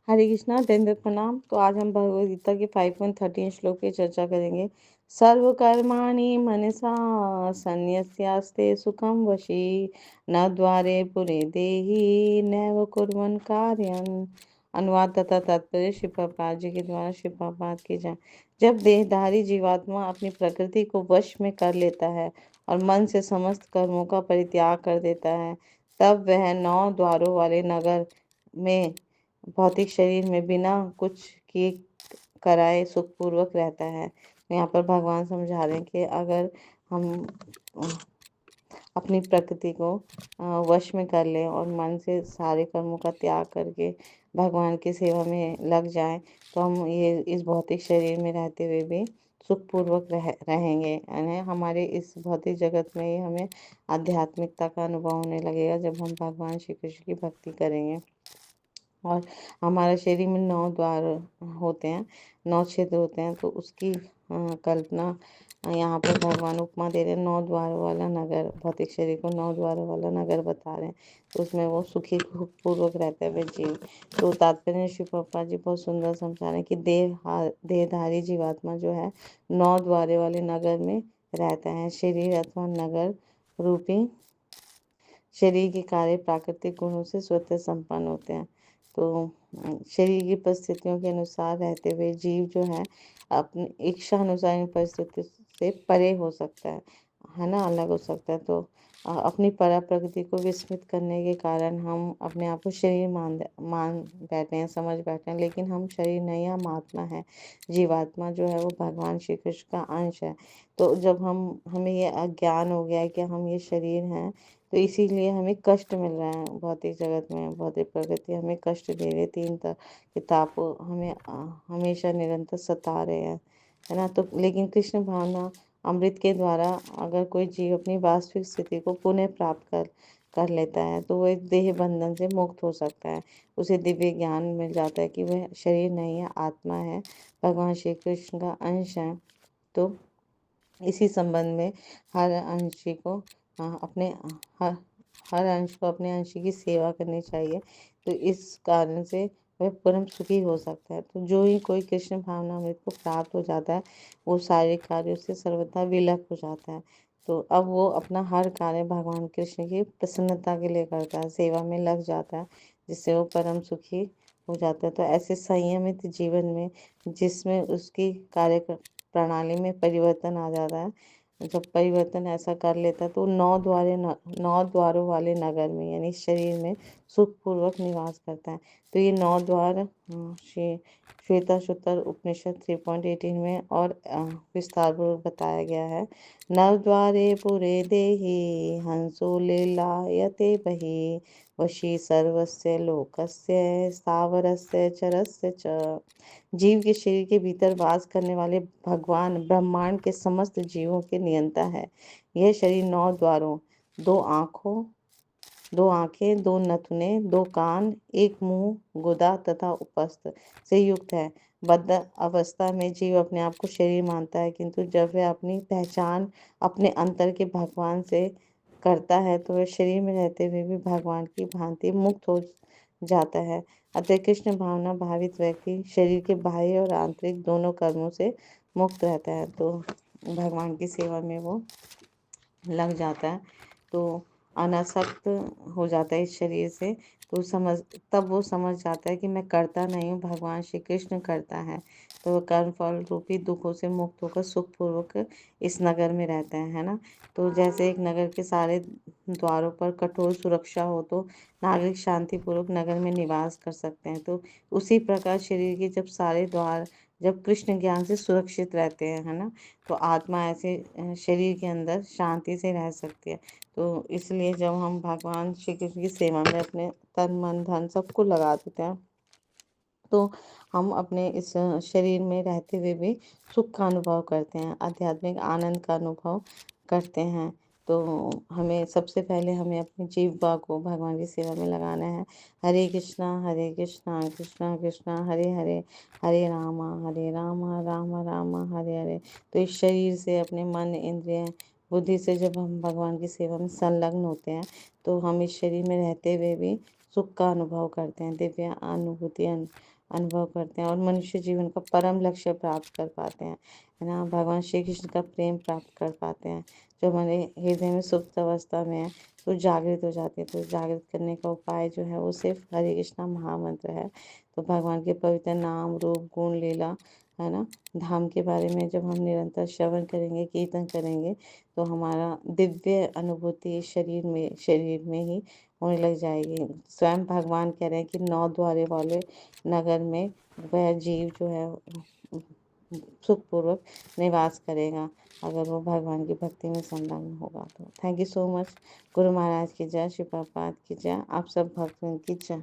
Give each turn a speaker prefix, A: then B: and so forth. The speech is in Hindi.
A: हरे कृष्णा, दंडवत प्रणाम। तो आज हम भगवद गीता के 5.13 श्लोक की चर्चा करेंगे। सर्व कर्माणि मनसा संन्यस्यास्ते सुखम वशी न द्वारे पुरे देहि नैव कुर्वन् कार्यम्। अनुवाद तथा तात्पर्य श्री प्रभुपाद जी के द्वारा श्री प्रभुपाद की जाए। जब देहधारी जीवात्मा अपनी प्रकृति को वश में कर लेता है और मन से समस्त कर्मों का परित्याग कर देता है, तब वह 9 द्वारों वाले नगर में भौतिक शरीर में बिना कुछ किए कराए सुखपूर्वक रहता है। यहाँ पर भगवान समझा रहे हैं कि अगर हम अपनी प्रकृति को वश में कर लें और मन से सारे कर्मों का त्याग करके भगवान की सेवा में लग जाएं, तो हम ये इस भौतिक शरीर में रहते हुए भी सुखपूर्वक रहेंगे। यानी हमारे इस भौतिक जगत में ही हमें आध्यात्मिकता का अनुभव होने लगेगा जब हम भगवान श्री कृष्ण की भक्ति करेंगे। और हमारा शरीर में 9 द्वार होते हैं, 9 छिद्र होते हैं। तो उसकी कल्पना यहाँ पर भगवान उपमा दे रहे हैं। 9 द्वारों वाला नगर, भौतिक शरीर को 9 द्वारों वाला नगर बता रहे हैं। तो उसमें वो सुखी पूर्वक रहते हुए जीव। तो तात्पर्य श्री प्रभुपाद जी बहुत सुंदर समझा रहे हैं कि देहधारी जीवात्मा जो है 9 द्वारे वाले नगर में रहता है। शरीर अथवा नगर रूपी शरीर के कार्य प्राकृतिक गुणों से स्वतः संपन्न होते हैं। तो शरीर की परिस्थितियों के अनुसार रहते हुए जीव जो है अपनी इच्छा अनुसार इन परिस्थितियों से परे हो सकता है ना, अलग हो सकता है। तो अपनी परा प्रकृति को विस्मृत करने के कारण हम अपने आप को शरीर मान बैठे हैं, समझ बैठे हैं, लेकिन हम शरीर नहीं, हम आत्मा है। जीवात्मा जो है वो भगवान श्री कृष्ण का अंश है। तो जब हमें ये अज्ञान हो गया है कि हम ये शरीर हैं, तो इसीलिए हमें कष्ट मिल रहा है भौतिक जगत में। भौतिक प्रकृति हमें कष्ट दे रही है, 3 के ताप हमें हमेशा निरंतर सता रहे हैं, है ना। तो लेकिन कृष्ण भावना अमृत के द्वारा अगर कोई जीव अपनी वास्तविक स्थिति को पुनः प्राप्त कर लेता है, तो वह देह बंधन से मुक्त हो सकता है। उसे दिव्य ज्ञान मिल जाता है कि वह शरीर नहीं है, आत्मा है, भगवान श्री कृष्ण का अंश है। तो इसी संबंध में हर अंशी को अपने हर हर अंश को अपने अंश की सेवा करनी चाहिए। तो इस कारण से वह परम सुखी हो सकता है। तो जो ही कोई कृष्ण भावना अमृत को प्राप्त हो जाता है, वो सारे कार्यों से सर्वथा विलक हो जाता है। तो अब वो अपना हर कार्य भगवान कृष्ण की प्रसन्नता के लिए करता है, सेवा में लग जाता है, जिससे वो परम सुखी हो जाता है। तो ऐसे संयमित जीवन में जिसमें उसकी कार्य प्रणाली में परिवर्तन आ जाता है, जब परिवर्तन ऐसा कर लेता है, तो 9 द्वारों वाले नगर में यानी शरीर में सुखपूर्वक निवास करता है। तो ये 9 द्वार श्वेता शुतर उपनिषद 3.18 में और विस्तार पूर्वक बताया गया है। नव द्वारे पुरे देहि हंसो लीलायते बहि वशी सर्वस्य लोकस्य स्थावरस्य चरस्य च। जीव के शरीर के भीतर वास करने वाले भगवान ब्रह्मांड के समस्त जीवों के नियंता है। यह शरीर 9 द्वारों, 2 आंखें, 2 नथुने, 2 कान, 1 मुंह, गुदा तथा उपस्थ से युक्त है। बद्ध अवस्था में जीव अपने आप को शरीर मानता है, किंतु जब वह अपनी पहचान अपने अंतर के भगवान से करता है, तो वह शरीर में रहते हुए भी भगवान की भांति मुक्त हो जाता है। अतः कृष्ण भावना भावित व्यक्ति शरीर के बाह्य और आंतरिक दोनों कर्मों से मुक्त रहता है। तो भगवान की सेवा में वो लग जाता है, तो अनासक्त हो जाता है इस शरीर से। तो तब वो समझ जाता है कि मैं करता नहीं हूँ, भगवान श्री कृष्ण करता है। तो वो कर्म फल रूपी दुखों से मुक्त होकर सुखपूर्वक इस नगर में रहता है ना। तो जैसे एक नगर के सारे द्वारों पर कठोर सुरक्षा हो, तो नागरिक शांतिपूर्वक नगर में निवास कर सकते हैं। तो उसी प्रकार शरीर के जब सारे द्वार जब कृष्ण ज्ञान से सुरक्षित रहते हैं, है ना, तो आत्मा ऐसे शरीर के अंदर शांति से रह सकती है। तो इसलिए जब हम भगवान श्री कृष्ण की सेवा में अपने तन मन धन सबको लगा देते हैं, तो हम अपने इस शरीर में रहते हुए भी सुख का अनुभव करते हैं, आध्यात्मिक आनंद का अनुभव करते हैं। तो हमें सबसे पहले हमें अपनी जीवा को भगवान की सेवा में लगाना है। हरे कृष्णा कृष्णा कृष्णा हरे हरे, हरे रामा राम राम हरे हरे। तो इस शरीर से अपने मन इंद्रिय बुद्धि से जब हम भगवान की सेवा में संलग्न होते हैं, तो हम इस शरीर में रहते हुए भी सुख का अनुभव करते हैं, दिव्य अनुभूति अनुभव करते हैं और मनुष्य जीवन का परम लक्ष्य प्राप्त कर पाते हैं, है ना। भगवान श्री कृष्ण का प्रेम प्राप्त कर पाते हैं। जो हमारे हृदय में सुप्त अवस्था में है तो जागृत हो जाते हैं। तो जागृत करने का उपाय जो है वो सिर्फ हरे कृष्णा महामंत्र है। तो भगवान के पवित्र नाम, रूप, गुण, लीला, है ना, धाम के बारे में जब हम निरंतर श्रवण करेंगे, कीर्तन करेंगे, तो हमारा दिव्य अनुभूति शरीर में ही होने लग जाएगी। स्वयं भगवान कह रहे हैं कि 9 द्वारे वाले नगर में वह जीव जो है सुखपूर्वक निवास करेगा, अगर वो भगवान की भक्ति में संलग्न होगा तो। Thank you so much. Guru Maharaj की जय, श्री प्रभुपाद की जय, आप सब भक्तों की जय।